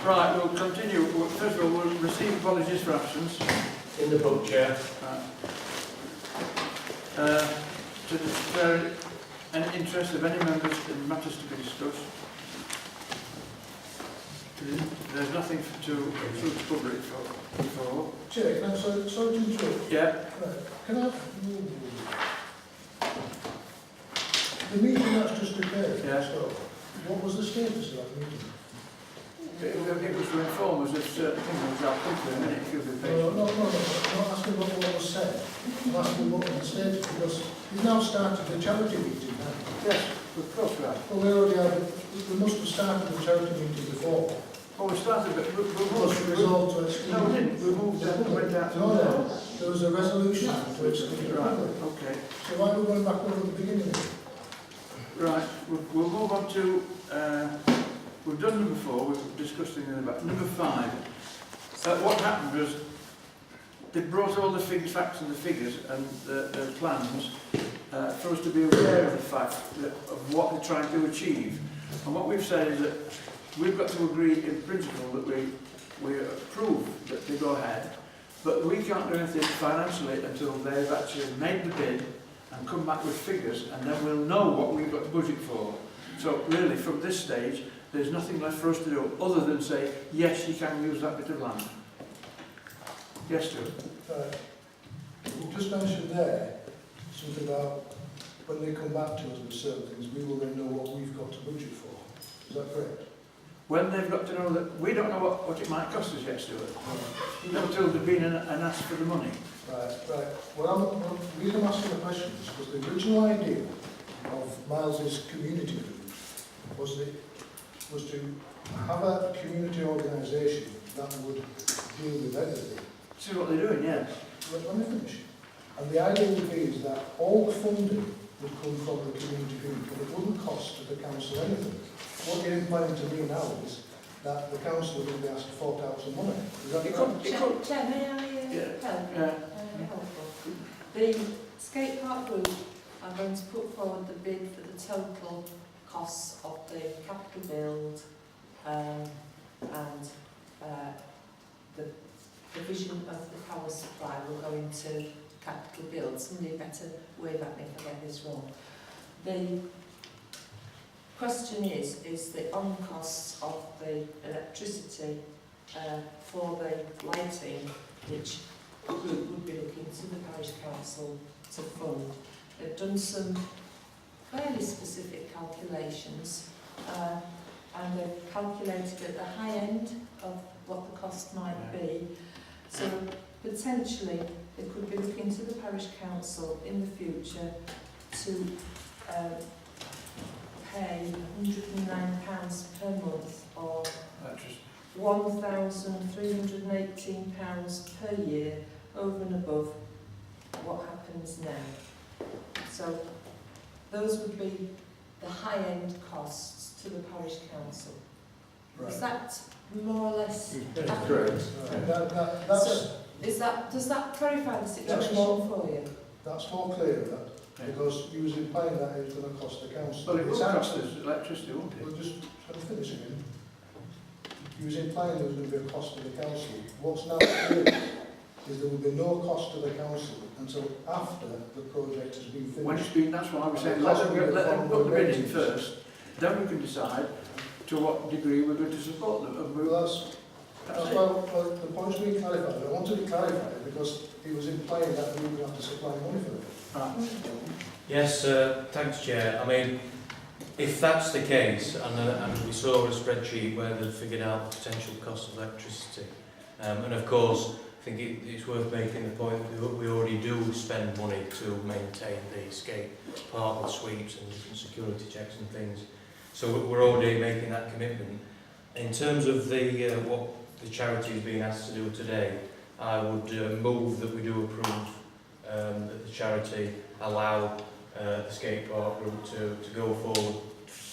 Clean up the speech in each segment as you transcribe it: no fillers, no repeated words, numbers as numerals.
Right, we'll continue. First of all, we'll receive apologies for absence. In the book, Chair. To declare any interest of any members in matters to be discussed. There's nothing to include the public for. Chair, can I, sorry to interrupt. Yeah. Right. Can I... The meeting that's just occurred, Yes. so what was the status of that meeting? It was to inform us of certain things that quickly, and it should be patient. No, I'm not asking what was said. I'm asking what was the status, because we've now started the charity meeting now. Yes, of course we have. Well, we already had, we must have started the charity meeting before. Well, we started, but we Was resolved to exclude. No, we didn't. We moved out and went out to No, there was a resolution to exclude the Right, public. okay. So why are we going back over the beginning? Right, we'll move on to, we've done number 4, we've discussed things about number 5. What happened was, they brought all the facts and the figures and the plans for us to be aware of the fact that, of what they're trying to achieve. And what we've said is that we've got to agree in principle that we approve that they go ahead, but we can't do anything financially until they've actually made the bid and come back with figures, and then we'll know what we've got to budget for. So really, from this stage, there's nothing left for us to do other than say, yes, you can use that bit of land. Yes, Stuart? You just mentioned there something about when they come back to us with certain things, we will then know what we've got to budget for. Is that correct? When they've got to know that, we don't know what it might cost us yet, Stuart. Not until there's been an ask for the money. Right. Well, the reason I'm asking the question is because the original idea of Miles's community group was to have a community organisation that would deal with everything. This is what they're doing, yes. Let me finish. And the idea would be is that all the funding would come from the community group, and it wouldn't cost the council anything. What you're implying to me now is that the council will be asked to fork out some money. Is that correct? Chair, may I help? Helpful. The skate park group are going to put forward the bid for the total costs of the capital build and the provision of the power supply will go into capital build. Somebody better wave at me if I get this wrong. The question is the on costs of the electricity for the lighting, which the group would be looking to the parish council to fund. They've done some fairly specific calculations and they've calculated at the high end of what the cost might be. So potentially they could be looking to the parish council in the future to pay £109 per month or £1,318 per year over and above what happens now. So those would be the high-end costs to the parish council. Right. Is that more or less Correct. does that clarify the situation for you? That's more clear, that, because you was implying that it was going to cost the council. Well, it will cost us electricity, won't it? Well, just let me finish again. You was implying there was going to be a cost to the council. What's now clear is there will be no cost to the council until after the project has been finished. When it's been, that's why we said let them put the bid in first, then we can decide to what degree we're going to support them. Well, that's well, the point's been clarified. I wanted to clarify it because he was implying that we were going to have to supply money for it. Right. Yes, thanks, Chair. I mean, if that's the case, and we saw a spreadsheet where they figured out the potential cost of electricity, and of course, I think it's worth making the point that we already do spend money to maintain the skate park with sweeps and different security checks and things. So we're already making that commitment. In terms of the what the charity is being asked to do today, I would move that we do approve that the charity allow the skate park group to go forward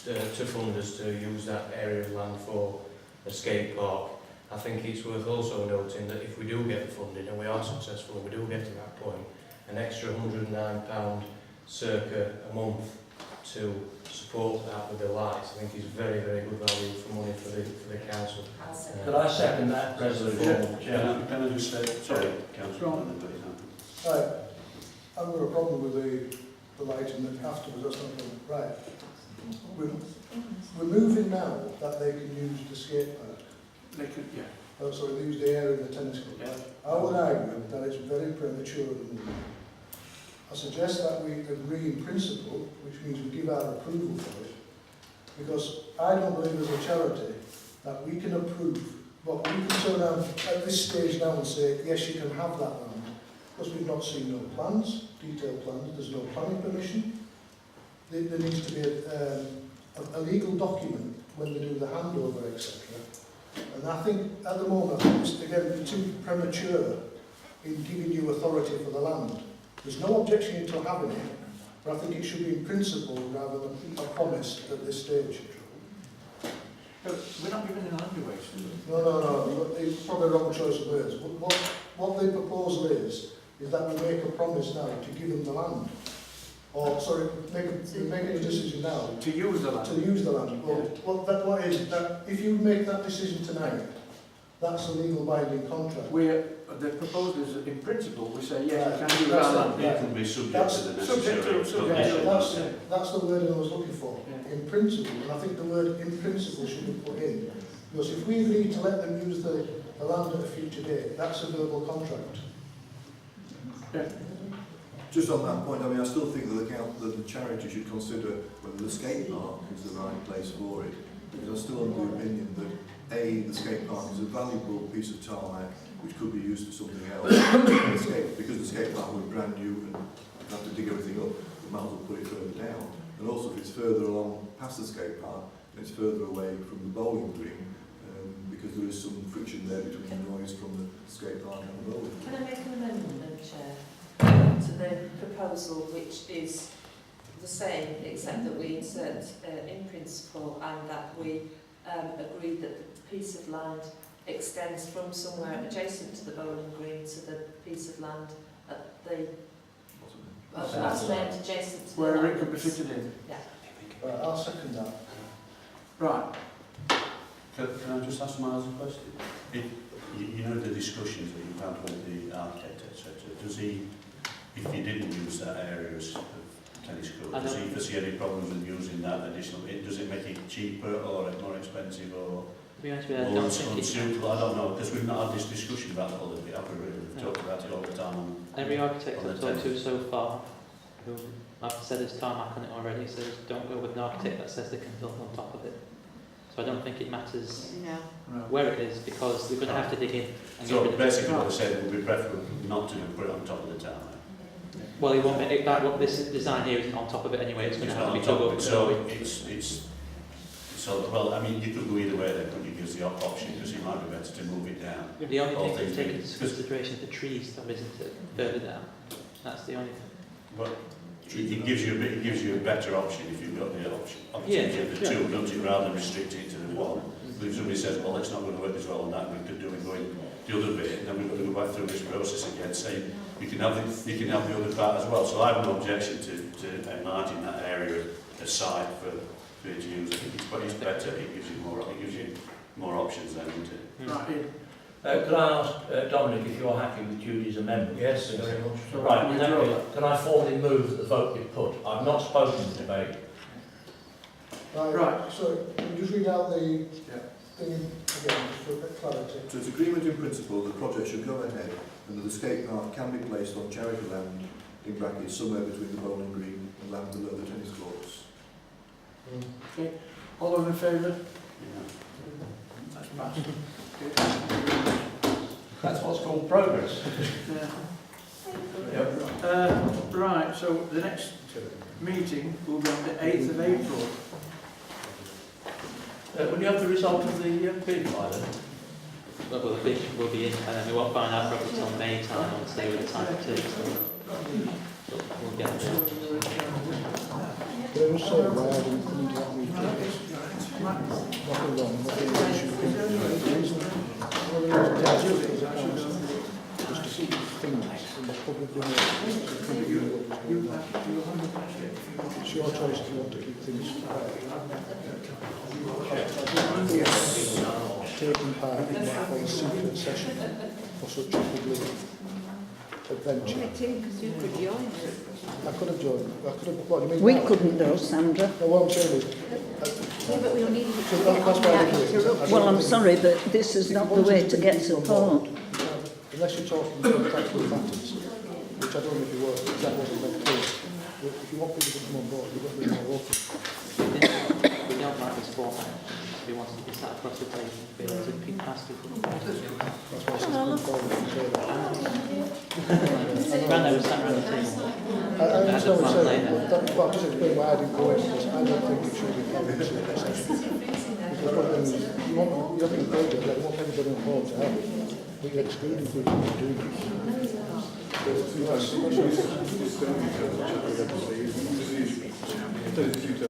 to fund us to use that area of land for a skate park. I think it's worth also noting that if we do get the funding and we are successful and we do get to that point, an extra £109 circa a month to support that with the lights, I think is very, very good value for money for the council. I'll second. Could I second that resolution? Can I just say, sorry, Councillor, Right, I've got a problem with the lighting that afterwards, that's not good. Right, we're moving now that they can use the skate park. They could, yeah. Oh, sorry, they use the area in the tennis club. Yeah. I would argue that it's very premature at the moment. I suggest that we agree in principle, which means we give our approval for it, because I don't believe as a charity that we can approve, but we can turn around at this stage now and say, yes, you can have that land, because we've not seen no plans, detailed plans, there's no planning permission. There needs to be a legal document when they do the handover, etc. And I think at the moment, it's again too premature in giving you authority for the land. There's no objection into having it, but I think it should be in principle rather than a promise at this stage. But we're not giving the land away, so No, it's probably the wrong choice of words. But what the proposal is that we make a promise now to give them the land. Or, sorry, we're making a decision now to use the land. to use the land. Well, what is that if you make that decision tonight, that's a legal binding contract. The proposal is that in principle we say yes, you can use That's our it. land. It can be subject to the necessary That's the word I was looking for. Yeah. In principle, and I think the word in principle should be put in. Because if we agree to let them use the land at a future date, that's a verbal contract. Yeah. Just on that point, I mean, I still think that the charity should consider whether the skate park is the right place for it. Because I'm still of the opinion that the skate park is a valuable piece of tarmac which could be used for something else. Because the skate park was brand new and have to dig everything up, we might as well put it further down. And also if it's further along past the skate park, then it's further away from the bowling green, because there is some friction there between the noise from the skate park and the bowling green. Can I make an amendment, Madam Chair, to the proposal, which is the same, except that we insert in principle and that we agree that the piece of land extends from somewhere adjacent to the bowling green to the piece of land at the that's named adjacent to the Wherever it land. could be fitted in. Yeah. Right, I'll second that. Right. Can I just ask Miles a question? You know the discussions that you've had with the architect, etc. Does he, if you didn't use that area as a tennis court, does he foresee any problems with using that additional? Does it make it cheaper or more expensive or more unsuitable? I don't know, because we've not had this discussion about it all the way up. We've talked about it all the time. Every architect I've talked to so far, who I've said there's tarmac on it already, says don't go with an architect that says they can build on top of it. So I don't think it matters where it is, because they're going to have to dig in. And So basically what I said, it would be preferable not to put it on top of the tarmac. well, it won't be, what this design here isn't on top of it anyway, it's going to have to be dug up. So well, I mean, you could go either way there, couldn't you? Gives the option, because it might be better to move it down. The only All thing to things take being- into consideration the trees, though, isn't it? Further down. That's the only thing. But it gives you a better option if you've got the opportunity of the two, don't you, rather than restricting it to the one. But if somebody says, well, it's not going to work as well on that, we could do it going the other bit, and then we've got to go back through this process again, saying you can have the other part as well. So I have no objection to enlarging that area aside for you to use. I think it's better. It gives you more options then, doesn't it? Right. Ian. Can I ask Dominic if you're happy with Judy's amendment? Yes, very much. So Right, we in that draw case, can I formally move that the vote be put? I've not spoken to the debate. Right. So can you just read out the thing again, just for a bit of clarity? So it's agreement in principle that the project should go ahead and that the skate park can be placed on charity land, in brackets, somewhere between the bowling green and land below the tennis courts. Okay. All those in favour? Yeah. That's passed. Okay. That's what's called progress. Yeah. Right, so the next meeting will be on the 8th of April. Will you have the result of the bid by then? Well, the bid will be in, and then we won't find out probably till May time, I would say, with the time it takes. So we'll get there. They will say why I didn't come into that meeting. Nothing wrong, nothing wrong. The reason, well, the reason I do it is a council, just to see things in the public domain. It's your choice if you want to keep things quiet. Taking part in what I call a secret session for such a public adventure. You could join us. I could have joined. I could have. What do you mean? We now? couldn't though, Sandra. No, what I'm saying is, Yeah, but we'll need so that's why I do it. Well, I'm sorry, but this is not the way to get support. Unless you're talking about practical matters, which I don't know if you were, because that wasn't very clear. But if you want people to come on board, you've got to be more open. We don't like this format. We want to be sat across the table and be able to ask people questions. That's why I said come forward and say that. Ran there, sat around the table. I understand what you're saying, but that, well, just explain why I didn't go in, because I don't think it should be part of the secret session. Because what I mean is, you have to encourage it, like, you want everybody on board to help, but you're excluding people from doing it. So, yes,